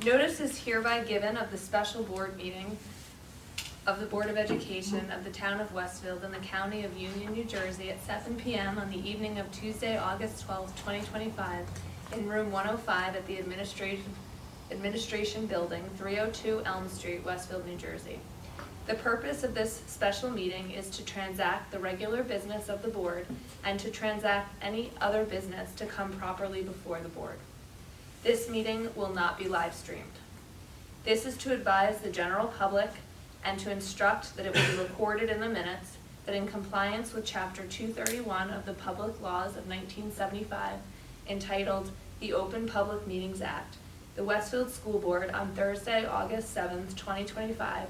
Notice is hereby given of the special board meeting of the Board of Education of the Town of Westfield in the County of Union, New Jersey at 7 p.m. on the evening of Tuesday, August 12, 2025, in room 105 at the Administration Building, 302 Elm Street, Westfield, New Jersey. The purpose of this special meeting is to transact the regular business of the board and to transact any other business to come properly before the board. This meeting will not be live streamed. This is to advise the general public and to instruct that it will be recorded in the minutes that in compliance with Chapter 231 of the Public Laws of 1975, entitled the Open Public Meetings Act, the Westfield School Board on Thursday, August 7th, 2025,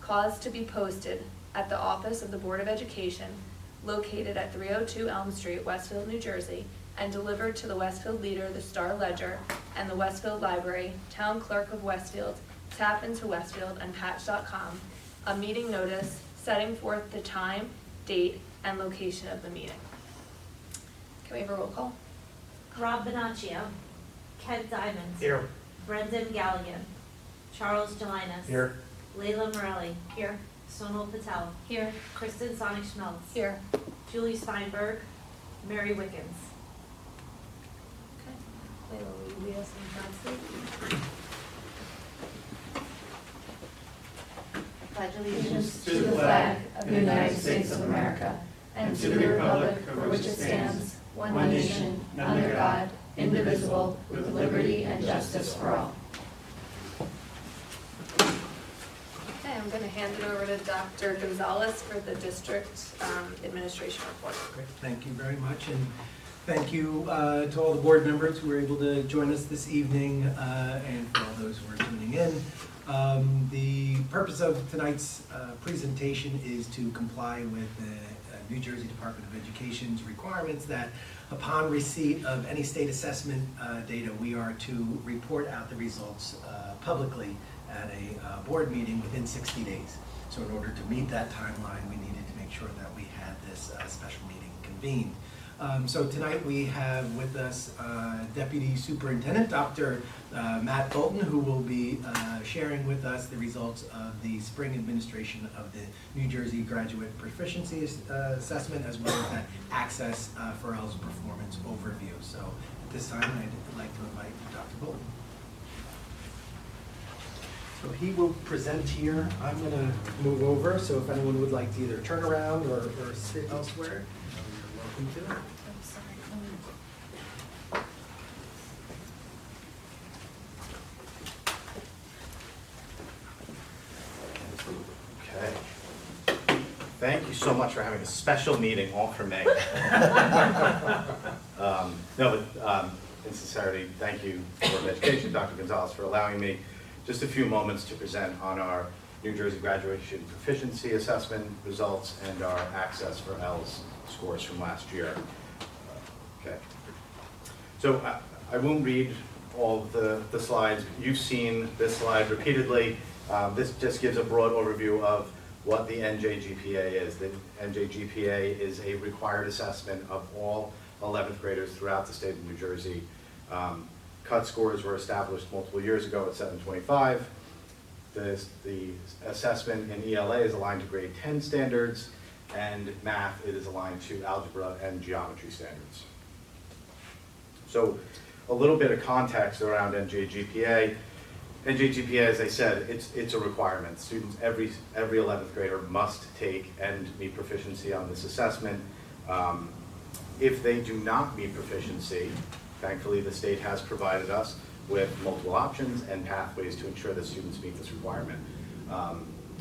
caused to be posted at the office of the Board of Education, located at 302 Elm Street, Westfield, New Jersey, and delivered to the Westfield Leader, the Star Ledger, and the Westfield Library, Town Clerk of Westfield, Tap into Westfield, and Patch.com, a meeting notice setting forth the time, date, and location of the meeting. Can we have a roll call? Rob Bonaccio, Ken Diamond. Here. Brendan Galligan, Charles Gelinas. Here. Layla Morelli. Here. Sonal Patel. Here. Kristen Sonic-Schmelz. Here. Julie Steinberg. Mary Wickens. Okay. Layla, will you lead us in the flag salute? Pledge allegiance to the flag of the United States of America and to the republic for which it stands, one nation, under God, indivisible, with liberty and justice for all. Okay, I'm going to hand it over to Dr. Gonzalez for the district administration report. Great. Thank you very much, and thank you to all the board members who were able to join us this evening, and for all those who are tuning in. The purpose of tonight's presentation is to comply with the New Jersey Department of Education's requirements that upon receipt of any state assessment data, we are to report out the results publicly at a board meeting within 60 days. So in order to meet that timeline, we needed to make sure that we had this special meeting convened. So tonight we have with us Deputy Superintendent Dr. Matt Bolton, who will be sharing with us the results of the spring administration of the New Jersey Graduate Proficiency Assessment, as well as that Access for L's performance overview. So at this time, I'd like to invite Dr. Bolton. So he will present here. I'm going to move over, so if anyone would like to either turn around or sit elsewhere, you're welcome to. I'm sorry. Okay. Thank you so much for having a special meeting all for me. In sincerity, thank you, Board of Education, Dr. Gonzalez, for allowing me just a few moments to present on our New Jersey Graduation Proficiency Assessment results and our Access for L's scores from last year. Okay. So I won't read all the slides. You've seen this slide repeatedly. This just gives a broad overview of what the NJGPA is. The NJGPA is a required assessment of all 11th graders throughout the state of New Jersey. Cut scores were established multiple years ago at 725. The assessment in ELA is aligned to grade 10 standards, and math, it is aligned to algebra and geometry standards. So a little bit of context around NJGPA. NJGPA, as I said, it's a requirement. Students, every 11th grader must take and meet proficiency on this assessment. If they do not meet proficiency, thankfully the state has provided us with multiple options and pathways to ensure that students meet this requirement.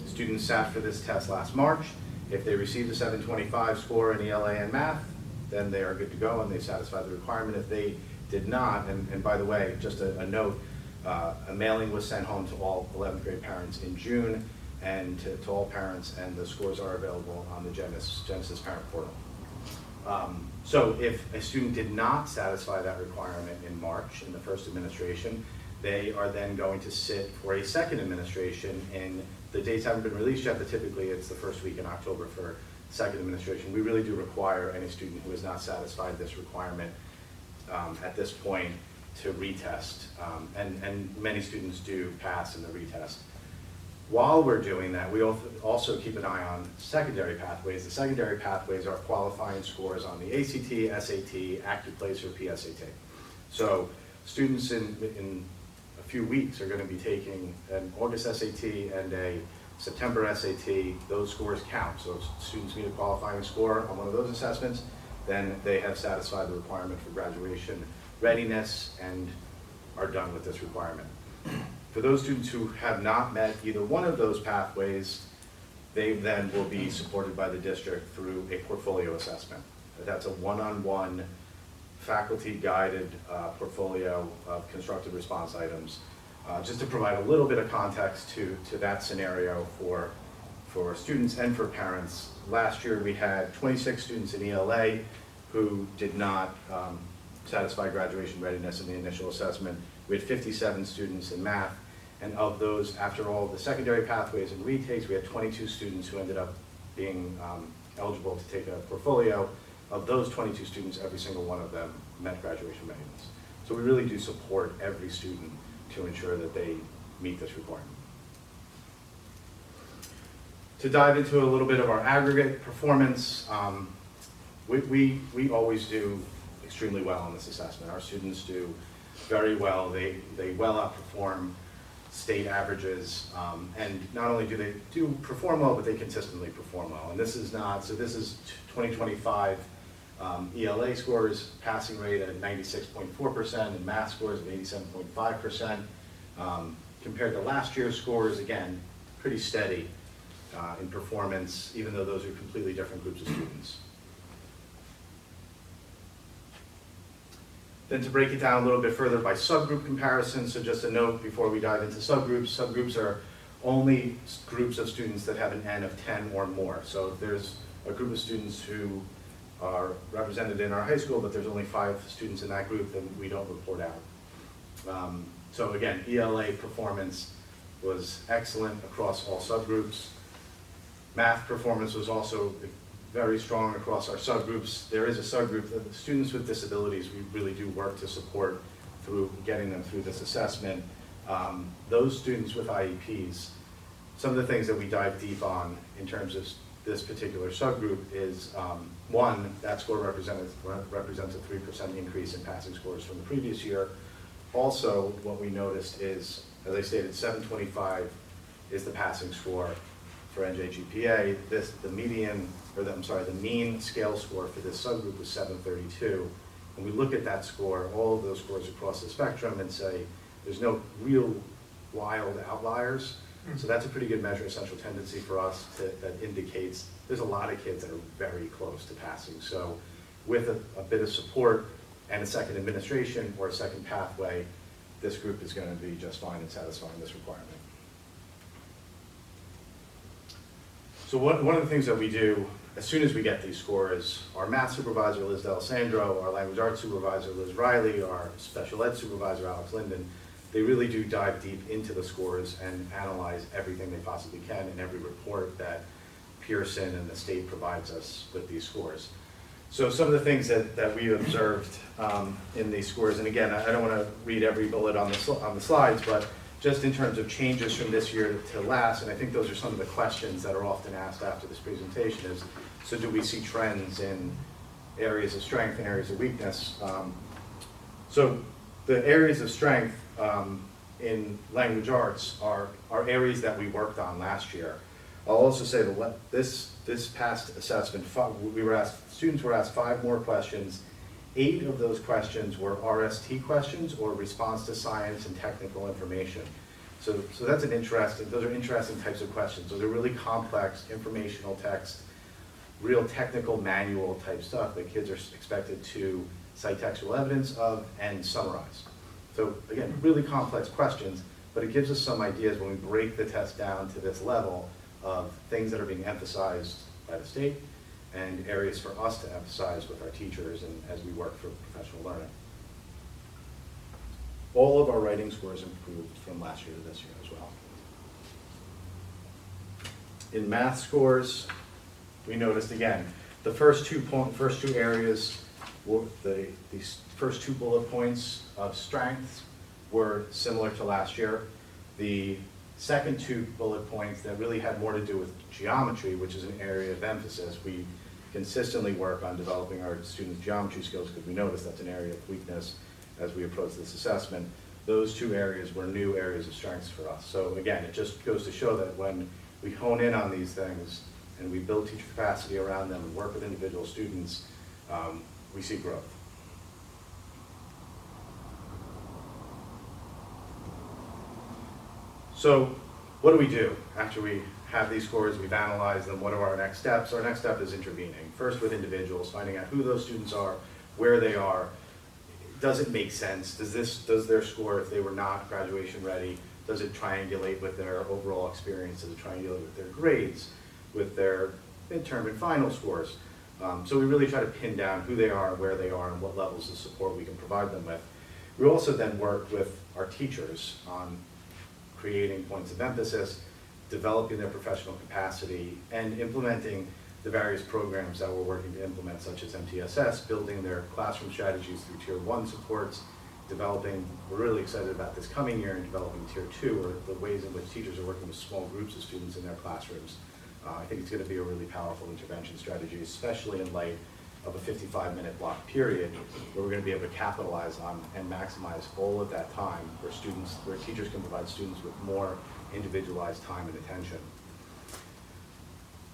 Students sat for this test last March. If they received a 725 score in ELA and math, then they are good to go and they satisfy the requirement. If they did not, and by the way, just a note, a mailing was sent home to all 11th grade parents in June and to all parents, and the scores are available on the Genesis parent portal. So if a student did not satisfy that requirement in March in the first administration, they are then going to sit for a second administration, and the dates haven't been released yet, but typically it's the first week in October for second administration. We really do require any student who has not satisfied this requirement at this point to retest, and many students do pass in the retest. While we're doing that, we also keep an eye on secondary pathways. The secondary pathways are qualifying scores on the ACT, SAT, AccuPlace, or PSAT. So students in a few weeks are going to be taking an August SAT and a September SAT. Those scores count. So if students meet a qualifying score on one of those assessments, then they have satisfied the requirement for graduation readiness and are done with this requirement. For those students who have not met either one of those pathways, they then will be supported by the district through a portfolio assessment. That's a one-on-one faculty-guided portfolio of constructive response items. Just to provide a little bit of context to that scenario for students and for parents. Last year we had 26 students in ELA who did not satisfy graduation readiness in the initial assessment. We had 57 students in math, and of those, after all the secondary pathways and retakes, we had 22 students who ended up being eligible to take a portfolio. Of those 22 students, every single one of them met graduation readiness. So we really do support every student to ensure that they meet this requirement. To dive into a little bit of our aggregate performance, we always do extremely well on this assessment. Our students do very well. They well outperform state averages, and not only do they perform well, but they consistently perform well. And this is 2025 ELA scores, passing rate at 96.4%, and math scores of 87.5%. Compared to last year's scores, again, pretty steady in performance, even though those are completely different groups of students. Then to break it down a little bit further by subgroup comparison, so just a note before we dive into subgroups. Subgroups are only groups of students that have an N of 10 or more. So if there's a group of students who are represented in our high school, but there's only 5 students in that group, then we don't report out. So again, ELA performance was excellent across all subgroups. Math performance was also very strong across our subgroups. There is a subgroup of students with disabilities we really do work to support through getting them through this assessment. Those students with IEPs, some of the things that we dive deep on in terms of this particular subgroup is, one, that score represents a 3% increase in passing scores from the previous year. Also, what we noticed is, as I stated, 725 is the passing score for NJGPA. The mean scale score for this subgroup was 732. And we look at that score, all of those scores across the spectrum, and say there's no real wild outliers. So that's a pretty good measure of central tendency for us that indicates there's a lot of kids that are very close to passing. So with a bit of support and a second administration or a second pathway, this group is going to be just fine in satisfying this requirement. So one of the things that we do as soon as we get these scores, our math supervisor, Liz D'Alessandro, our language arts supervisor, Liz Riley, our special ed supervisor, Alex Linden, they really do dive deep into the scores and analyze everything they possibly can in every report that Pearson and the state provides us with these scores. So some of the things that we observed in these scores, and again, I don't want to read every bullet on the slides, but just in terms of changes from this year to last, and I think those are some of the questions that are often asked after this presentation is, so do we see trends in areas of strength and areas of weakness? So the areas of strength in language arts are areas that we worked on last year. I'll also say that this past assessment, students were asked 5 more questions. 8 of those questions were RST questions, or response to science and technical information. So that's those are interesting types of questions. Those are really complex informational text, real technical manual type stuff that kids are expected to cite textual evidence of and summarize. So again, really complex questions, but it gives us some ideas when we break the test down to this level of things that are being emphasized by the state and areas for us to emphasize with our teachers and as we work for professional learning. All of our writing scores improved from last year to this year as well. In math scores, we noticed again, the first two areas These first two bullet points of strengths were similar to last year. The second two bullet points that really had more to do with geometry, which is an area of emphasis. We consistently work on developing our students' geometry skills because we notice that's an area of weakness as we approach this assessment. Those two areas were new areas of strengths for us. So again, it just goes to show that when we hone in on these things and we build teacher capacity around them and work with individual students, we see growth. So what do we do after we have these scores, we've analyzed them, what are our next steps? Our next step is intervening. First with individuals, finding out who those students are, where they are. Does it make sense? Does their score, if they were not graduation ready, does it triangulate with their overall experience? Does it triangulate with their grades, with their midterm and final scores? So we really try to pin down who they are, where they are, and what levels of support we can provide them with. We also then work with our teachers on creating points of emphasis, developing their professional capacity, and implementing the various programs that we're working to implement, such as MTSS, building their classroom strategies through Tier 1 supports, developing, we're really excited about this coming year in developing Tier 2, or the ways in which teachers are working with small groups of students in their classrooms. I think it's going to be a really powerful intervention strategy, especially in light of a 55-minute block period, where we're going to be able to capitalize on and maximize all of that time where teachers can provide students with more individualized time and attention.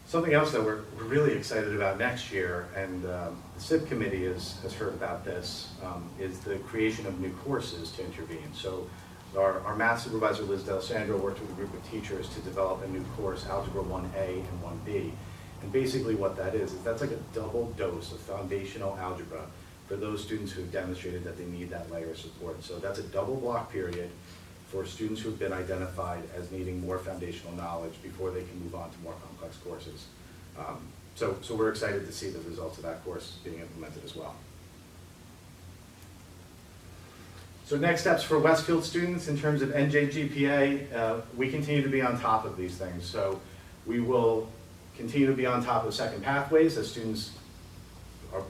Something else that we're really excited about next year, and the SIP committee has heard about this, is the creation of new courses to intervene. So our math supervisor, Liz D'Alessandro, worked with a group of teachers to develop a new course, Algebra 1A and 1B. And basically what that is that's like a double dose of foundational algebra for those students who have demonstrated that they need that layer of support. So that's a double block period for students who have been identified as needing more foundational knowledge before they can move on to more complex courses. So we're excited to see the results of that course being implemented as well. So next steps for Westfield students in terms of NJGPA, we continue to be on top of these things. So we will continue to be on top of second pathways, as students are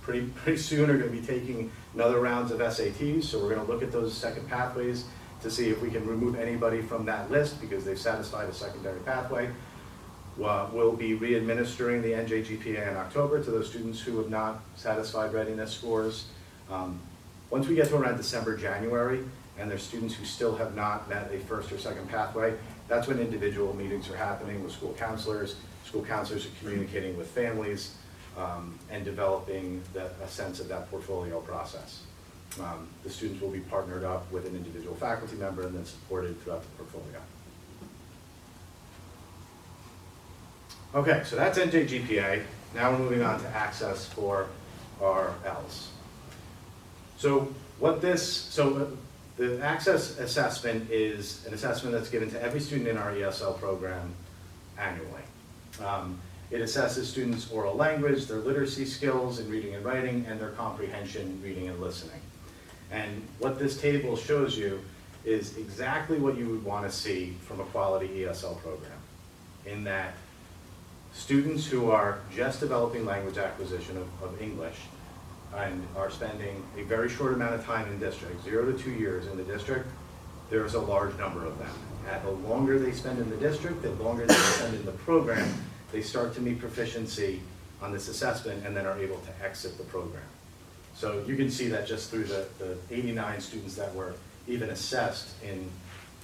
pretty soon are going to be taking another rounds of SATs. So we're going to look at those second pathways to see if we can remove anybody from that list because they've satisfied a secondary pathway. We'll be re-administering the NJGPA in October to those students who have not satisfied readiness scores. Once we get to around December, January, and there's students who still have not met a first or second pathway, that's when individual meetings are happening with school counselors. School counselors are communicating with families and developing a sense of that portfolio process. The students will be partnered up with an individual faculty member and then supported throughout the portfolio. Okay, so that's NJGPA. Now we're moving on to access for our Ls. So the access assessment is an assessment that's given to every student in our ESL program annually. It assesses students' oral language, their literacy skills in reading and writing, and their comprehension, reading and listening. And what this table shows you is exactly what you would want to see from a quality ESL program, in that students who are just developing language acquisition of English and are spending a very short amount of time in district, 0 to 2 years in the district, there's a large number of them. The longer they spend in the district, the longer they spend in the program, they start to meet proficiency on this assessment and then are able to exit the program. So you can see that just through the 89 students that were even assessed in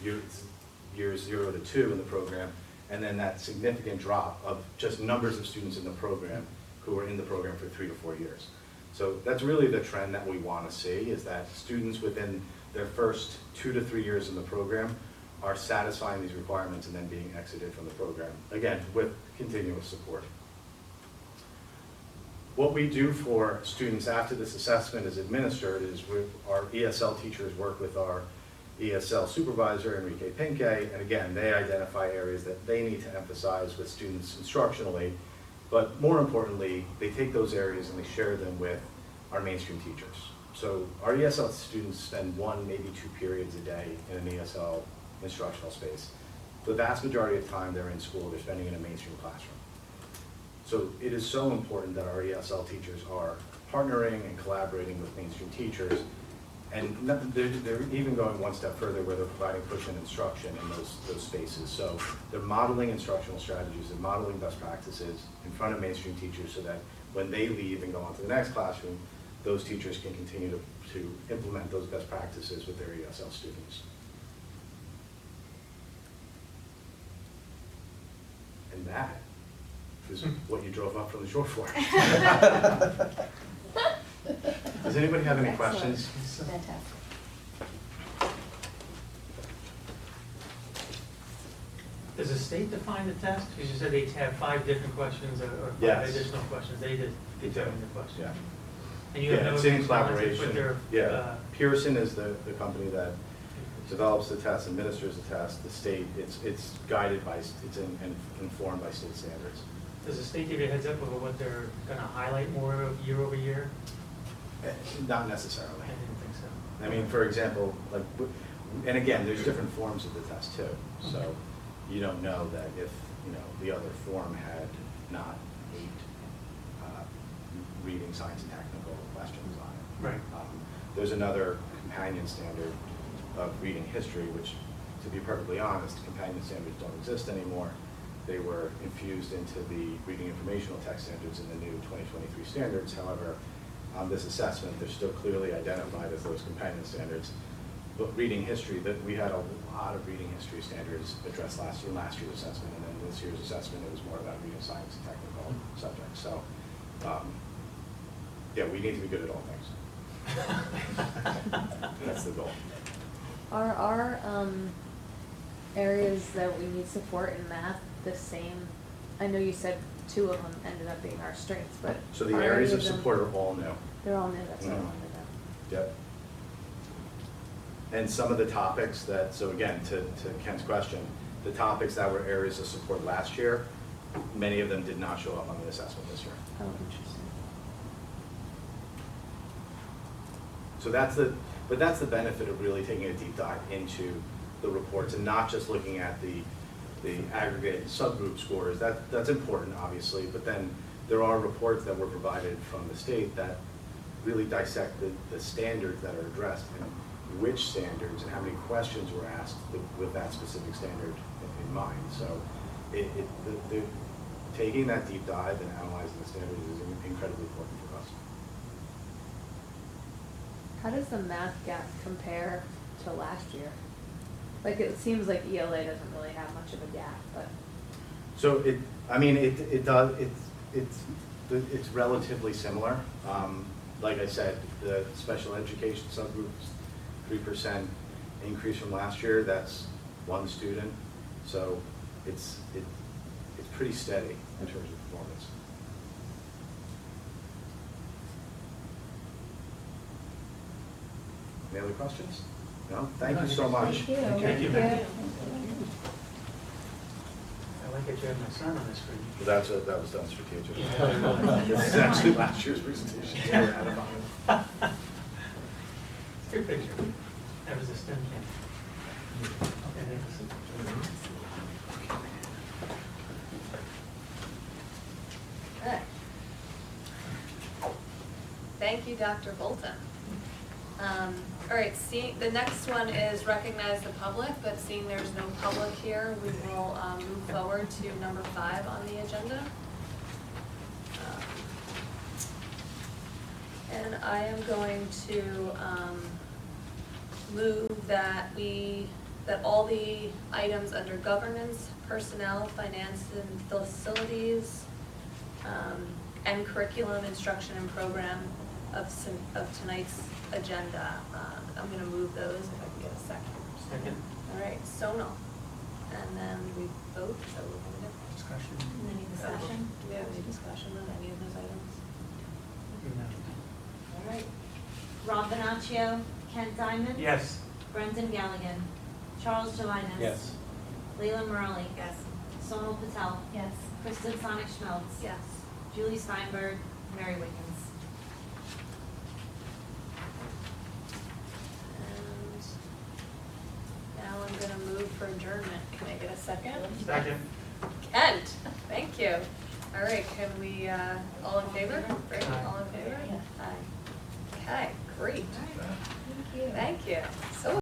years 0 to 2 in the program, and then that significant drop of just numbers of students in the program who were in the program for 3 to 4 years. So that's really the trend that we want to see, is that students within their first 2 to 3 years in the program are satisfying these requirements and then being exited from the program, again, with continuous support. What we do for students after this assessment is administered is our ESL teachers work with our ESL supervisor, Enrique Pinque, and again, they identify areas that they need to emphasize with students instructionally, but more importantly, they take those areas and they share them with our mainstream teachers. So our ESL students spend 1, maybe 2 periods a day in an ESL instructional space. The vast majority of time they're in school, they're spending in a mainstream classroom. So it is so important that our ESL teachers are partnering and collaborating with mainstream teachers. And they're even going one step further where they're providing push-in instruction in those spaces. So they're modeling instructional strategies, they're modeling best practices in front of mainstream teachers so that when they leave and go on to the next classroom, those teachers can continue to implement those best practices with their ESL students. And that is what you drove up from the shore for. Does anybody have any questions? Fantastic. Does the state define the test? Because you said they have 5 different questions or 5 Yes. additional questions. They did They do. determine the question. Yeah. And you have Yeah, no it's in responses collaboration. with their, Yeah, Pearson is the company that develops the test, administers the test. The state, it's guided by, and informed by state standards. Does the state give you a heads up over what they're gonna highlight more of year over year? Not necessarily. I didn't think so. I mean, for example, like, and again, there's different forms of the test too. So you don't know that if, the other form had not 8 reading, science, and technical questions on it. Right. There's another companion standard of reading history, which, to be perfectly honest, companion standards don't exist anymore. They were infused into the reading informational text standards in the new 2023 standards. However, on this assessment, they're still clearly identified as those companion standards. But reading history, that we had a lot of reading history standards addressed last year's assessment, and then this year's assessment, it was more about reading science and technical subjects. So, yeah, we need to be good at all things. That's the goal. Are our areas that we need support in math the same? I know you said 2 of them ended up being our strengths, but. So the are areas any of them- support are all new. They're all new, that's what I Mhm. wanted to know. Yep. And some of the topics that, so again, to Ken's question, the topics that were areas of support last year, many of them did not show up on the assessment this year. Oh, interesting. So that's the benefit of really taking a deep dive into the reports and not just looking at the aggregate subgroup scores. That's important, obviously, but then there are reports that were provided from the state that really dissect the standards that are addressed and which standards and how many questions were asked with that specific standard in mind. So taking that deep dive and analyzing the standards is incredibly important for us. How does the math gap compare to last year? Like, it seems like ELA doesn't really have much of a gap, but. So it's relatively similar. Like I said, the special education subgroups, 3% increase from last year, that's 1 student. So it's pretty steady in terms of performance. Any other questions? No? Thank you so much. Thank you. Thank you. Thank I like that you have my son on the screen. That was done strategically. Yeah. This is actually last year's presentation. So we're out of time. It's a good picture. That was a STEM camp. Okay. Thank you, Dr. Bolton. All right, the next one is recognize the public, but seeing there's no public here, we will move forward to number 5 on the agenda. And I am going to move that all the items under governance, personnel, finance, and facilities, and curriculum, instruction, and program of tonight's agenda. I'm gonna move those if I can get a second. Second. All right, Sonal. And then we vote, so we're gonna do. Discussion. Any discussion? Do we have any discussion on any of those items? No. All right. Rob Bonaccio, Kent Diamond. Yes. Brendan Galligan, Charles Jelinas. Yes. Leila Morelli. Yes. Sonal Patel. Yes. Kristen Sonic-Schmelz. Yes. Julie Steinberg, Mary Wickens. And now I'm gonna move for adjournment. Can I get a second? Second. Kent, thank you. All All right, can we, all in favor? Great, Aye. all in favor? Aye. Okay, great. Thank you. Thank you. So